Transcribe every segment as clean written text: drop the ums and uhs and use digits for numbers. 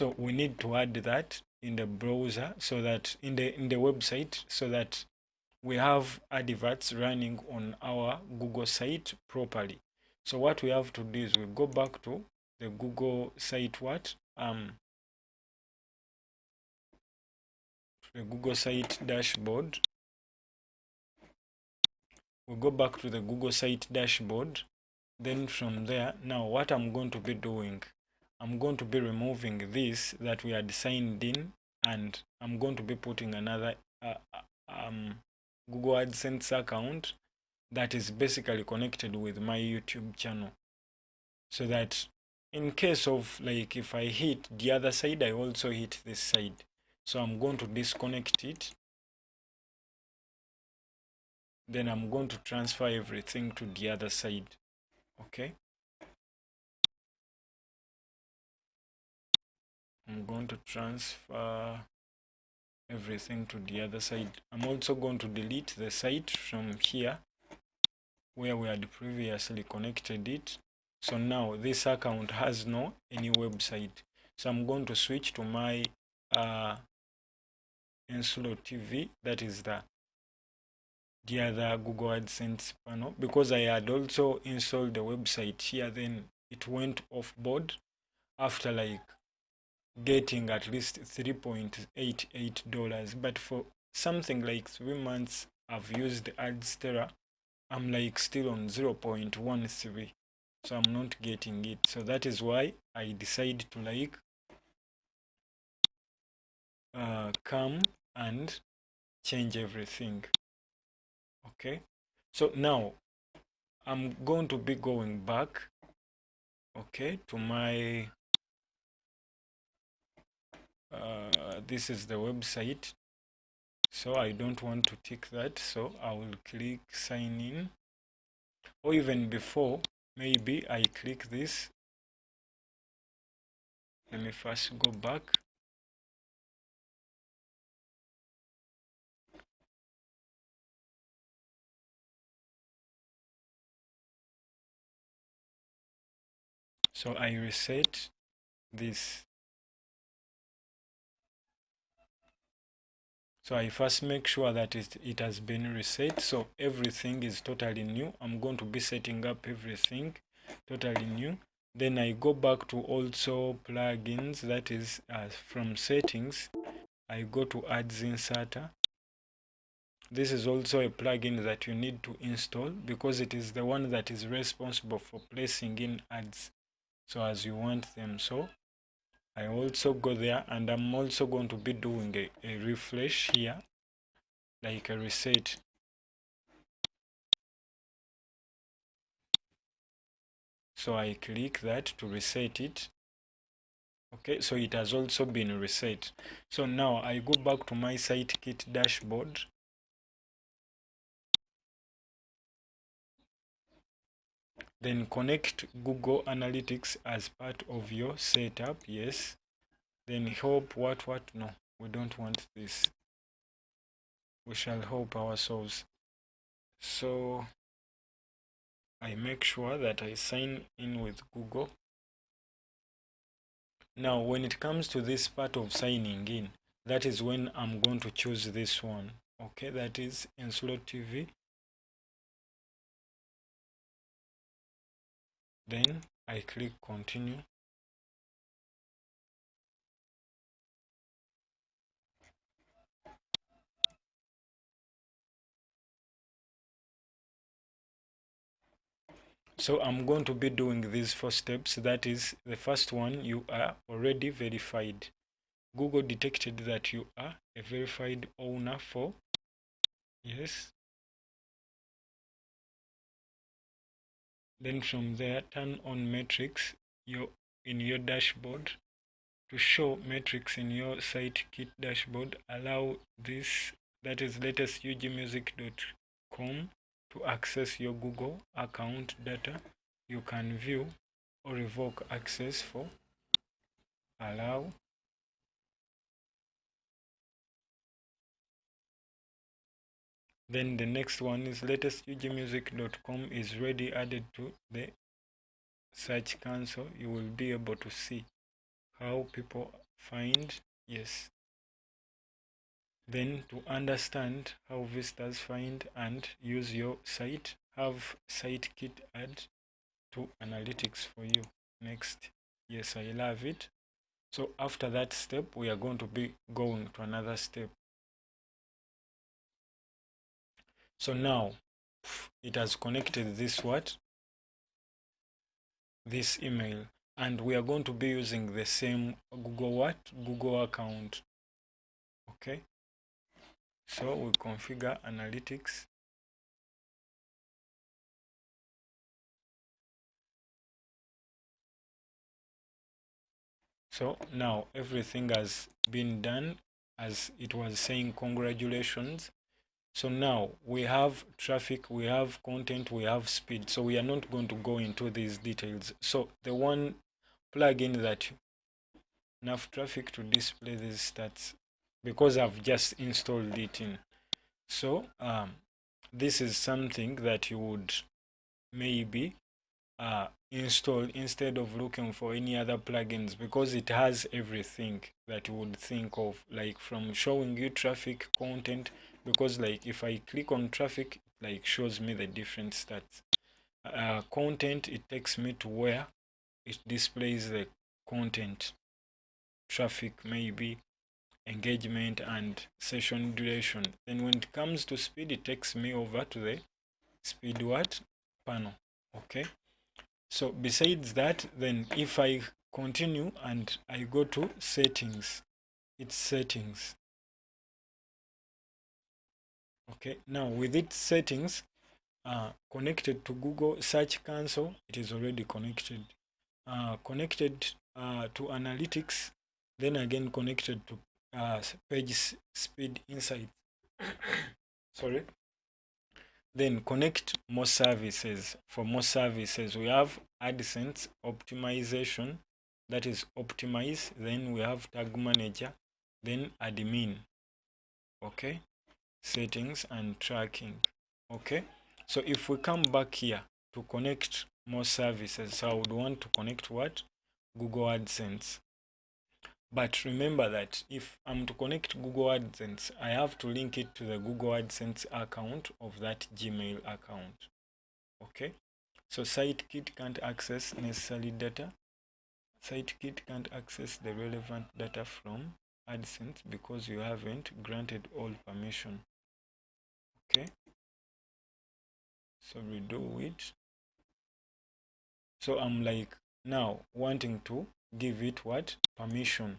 So we need to add that in the browser, so that in the website, so that we have adverts running on our Google site properly. So what we have to do is we go back to the Google site the Google site dashboard. We go back to the Google site dashboard. Then from there, now what I'm going to be doing, I'm going to be removing this that we had signed in, and I'm going to be putting another Google AdSense account that is basically connected with my YouTube channel, so that in case of, like, if I hit the other side, I also hit this side. So I'm going to disconnect it. Then I'm going to transfer everything to the other side. Okay. I'm going to transfer everything to the other side. I'm also going to delete the site from here where we had previously connected it. So now this account has no any website. So I'm going to switch to my Enslo TV, that is the other Google AdSense panel, because I had also installed the website here. Then it went off board after like getting at least $3.88, but for something like 3 months I've used AdSterra, I'm like still on 0.13, so I'm not getting it. So that is why I decided to like come and change everything. Okay, so now I'm going to be going back, okay, to my this is the website. So I don't want to tick that, so I will click sign in. Or even before, maybe I click this. Let me first go back. So I reset this. So I first make sure that it has been reset, so everything is totally new. I'm going to be setting up everything totally new. Then I go back to also plugins, that is from settings, I go to ads inserter. This is also a plugin that you need to install, because it is the one that is responsible for placing in ads so as you want them. So I also go there, and I'm also going to be doing a refresh here, like a reset. So I click that to reset it. Okay, so it has also been reset. So now I go back to my SiteKit dashboard. Then connect Google Analytics as part of your setup. Yes. Then help what? No, we don't want this. We shall help ourselves. So I make sure that I sign in with Google. Now, when it comes to this part of signing in, that is when I'm going to choose this one. Okay, that is Enslo TV. Then I click continue. So I'm going to be doing these 4 steps. That is, the first one, you are already verified. Google detected that you are a verified owner for, yes. Then from there, turn on metrics in your dashboard. To show metrics in your SiteKit dashboard, allow this, that is latestugmusic.com, to access your Google account data. You can view or revoke access for. Allow. Then the next one is latestugmusic.com is already added to the search console. You will be able to see how people find, yes. Then to understand how visitors find and use your site, have SiteKit add to analytics for you. Next, yes, I love it. So after that step, we are going to be going to another step. So now it has connected this this email, and we are going to be using the same Google account. Okay, so we configure analytics. So now everything has been done as it was saying. Congratulations. So now we have traffic, we have content, we have speed. So we are not going to go into these details. So the one plugin that enough traffic to display these stats, because I've just installed it in. So this is something that you would maybe install instead of looking for any other plugins, because it has everything that you would think of, like from showing you traffic, content, because like if I click on traffic, it like shows me the different stats. Content, it takes me to where it displays the content, traffic, maybe engagement and session duration. Then when it comes to speed, it takes me over to the speed panel. Okay, so besides that, then if I continue and I go to settings, it's settings. Okay, now with its settings, connected to Google Search Console, it is already connected. Connected to analytics, then again connected to page speed insight. Sorry. Then connect more services. For more services, we have AdSense optimization, that is optimize. Then we have tag manager, then admin. Okay, settings and tracking. Okay, so if we come back here to connect more services, so I would want to connect what? Google AdSense. But remember that if I'm to connect Google AdSense, I have to link it to the Google AdSense account of that Gmail account. Okay, so SiteKit can't access necessary data. SiteKit can't access the relevant data from AdSense because you haven't granted all permission. Okay, so redo it. So I'm like now wanting to give it what? Permission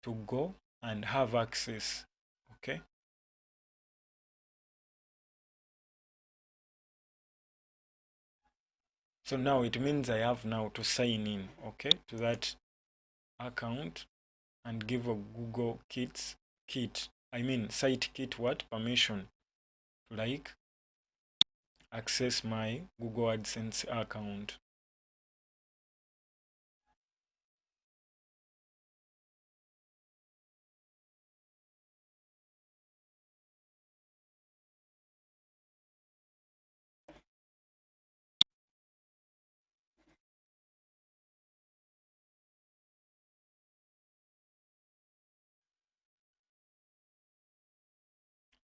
to go and have access. Okay, so now it means I have now to sign in, okay, to that account and give a Google kit, SiteKit what? Permission to like access my Google AdSense account.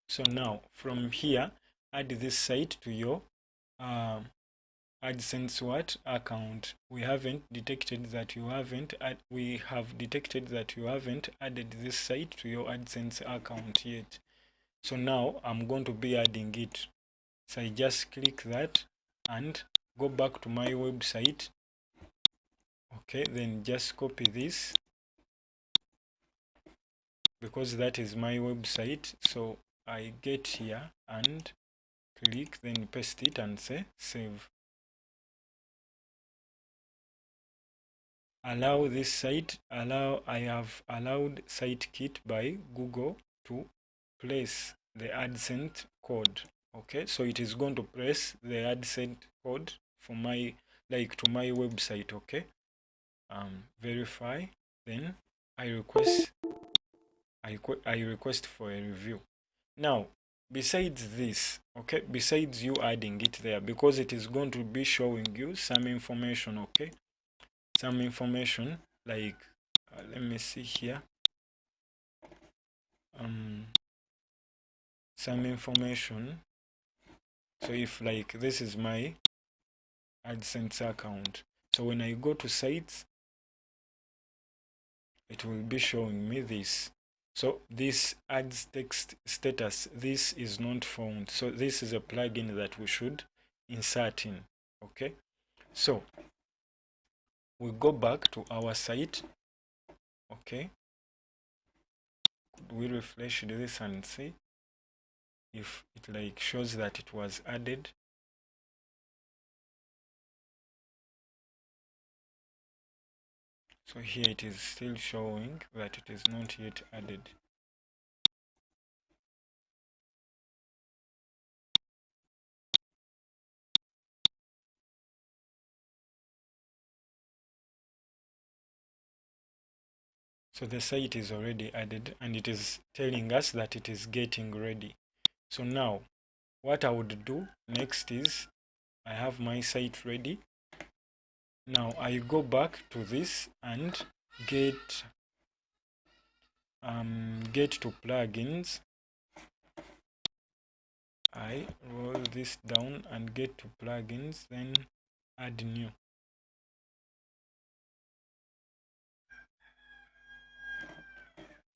So now from here, add this site to your AdSense what? Account. We haven't detected that you haven't we have detected that you haven't added this site to your AdSense account yet. So now I'm going to be adding it. So I just click that and go back to my website. Okay, then just copy this because that is my website. So I get here and click, then paste it and say save. Allow this site, I have allowed SiteKit by Google to place the AdSense code. Okay, so it is going to press the AdSense code for my to my website. Okay, verify, then I request for a review. Now besides this, okay, besides you adding it there, because it is going to be showing you some information, okay, some information like let me see here, some information. So if like this is my AdSense account, so when I go to sites, it will be showing me this. So this ads text status, this is not found. So this is a plugin that we should insert in. Okay, so we go back to our site. Okay, we refresh this and see if it like shows that it was added. So here it is still showing that it is not yet added. So the site is already added and it is telling us that it is getting ready. So now what I would do next is I have my site ready. Now I go back to this and get to plugins. I roll this down and get to plugins, then add new.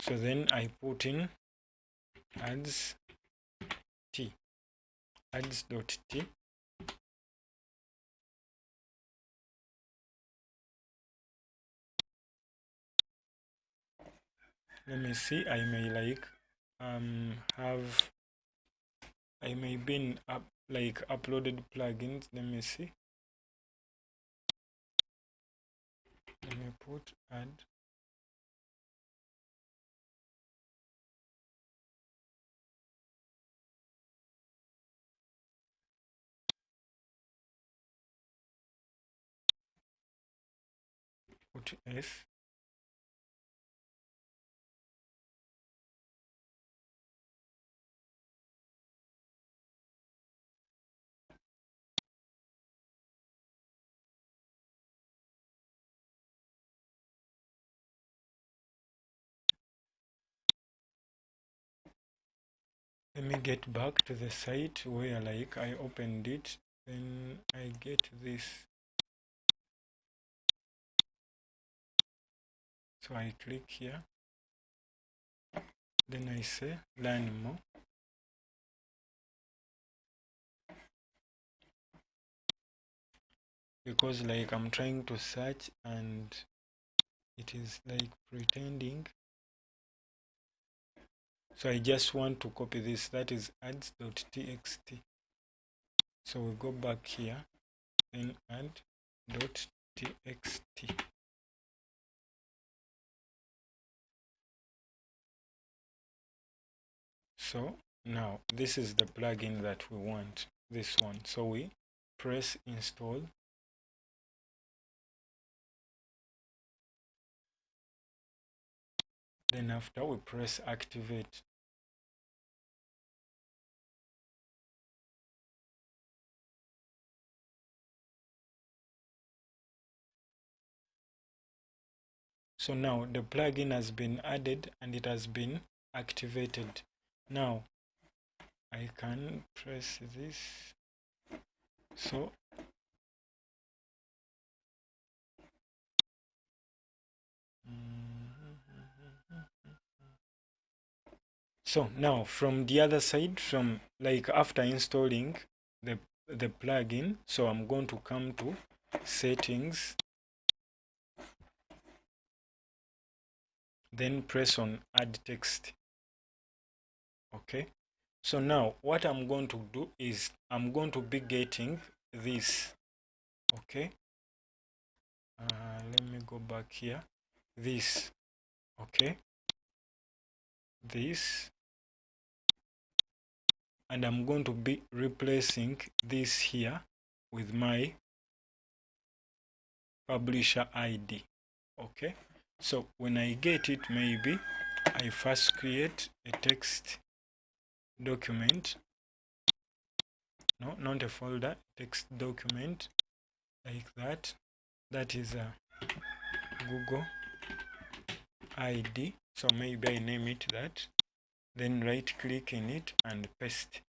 So then I put in ads.t. Let me see, I may like I may be like uploaded plugins. Let me see. Let me put add. Put S. Let me get back to the site where like I opened it, then I get this. So I click here, then I say learn more. Because like I'm trying to search and it is like pretending. So I just want to copy this, that is ads.txt. So we go back here, then add.txt. So now this is the plugin that we want, this one. So we press install. Then after we press activate. So now the plugin has been added and it has been activated. Now I can press this. So now from the other side, from like after installing the plugin, so I'm going to come to settings, then press on add text. Okay, so now what I'm going to do is I'm going to be getting this. Okay, let me go back here, this. Okay, this, and I'm going to be replacing this here with my publisher ID. Okay, so when I get it, maybe I first create a text document, no, not a folder, text document like that. That is a Google ID. So maybe I name it that. Then right click in it and paste.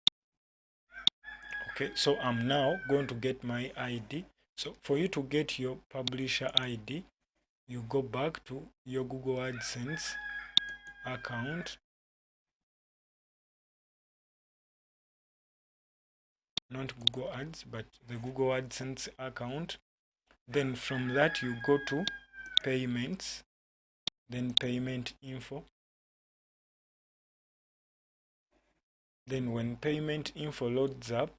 Okay, so I'm now going to get my ID. So for you to get your publisher ID, you go back to your Google AdSense account. Not Google Ads, but the Google AdSense account. Then from that you go to payments, then payment info. Then when payment info loads up,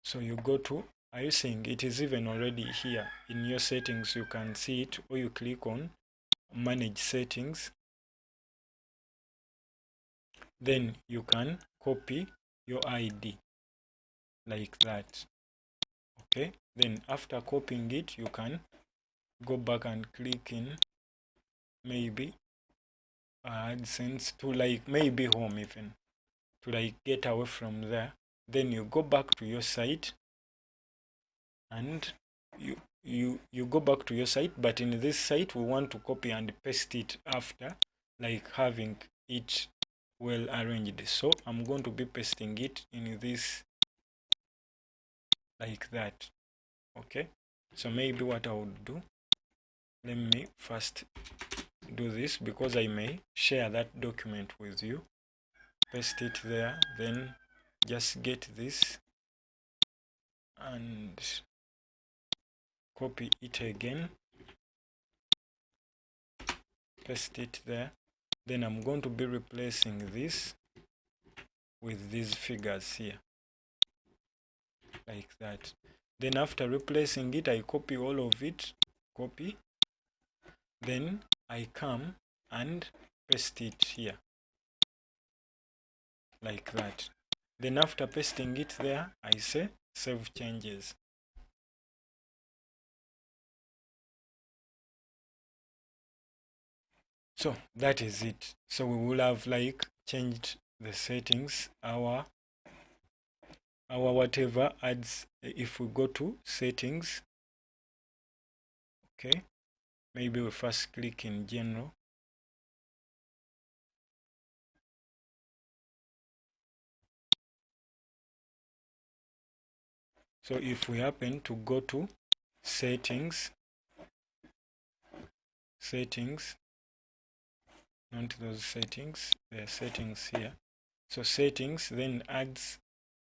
so you go to, are you seeing it is even already here in your settings? You can see it, or you click on manage settings. Then you can copy your ID like that. Okay, then after copying it, you can go back and click in maybe AdSense to like maybe home, even to like get away from there. Then you go back to your site and you go back to your site, but in this site we want to copy and paste it after like having it well arranged. So I'm going to be pasting it in this like that. Okay, so maybe what I would do, let me first do this because I may share that document with you. Paste it there, then just get this and copy it again, paste it there. Then I'm going to be replacing this with these figures here like that. Then after replacing it, I copy all of it, copy, then I come and paste it here like that. Then after pasting it there, I say save changes. So that is it. So we will have like changed the settings, our whatever ads. If we go to settings, okay, maybe we first click in general. So if we happen to go to settings, not those settings, there are settings here. So settings, then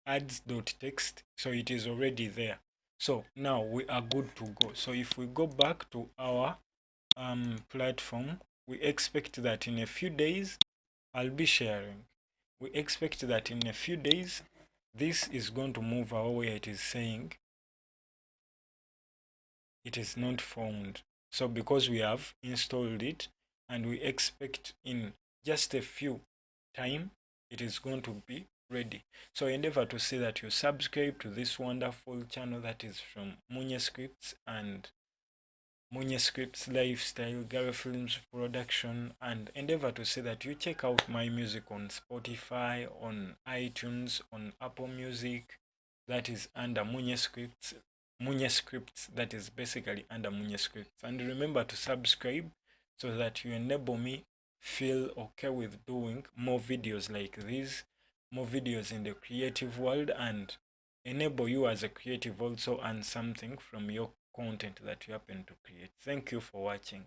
ads.text. So it is already there. So now we are good to go. So if we go back to our platform, we expect that in a few days I'll be sharing. We expect that in a few days this is going to move our way. It is saying it is not found. So because we have installed it and we expect in just a few time it is going to be ready. So endeavor to see that you subscribe to this wonderful channel that is from MUCIAN and MUCIAN Lifestyle Gary Films Production, and endeavor to say that you check out my music on Spotify, on iTunes, on Apple Music, that is under MUCIAN, that is basically under MUCIAN. And remember to subscribe so that you enable me feel okay with doing more videos like these, more videos in the creative world, and enable you as a creative also earn something from your content that you happen to create. Thank you for watching.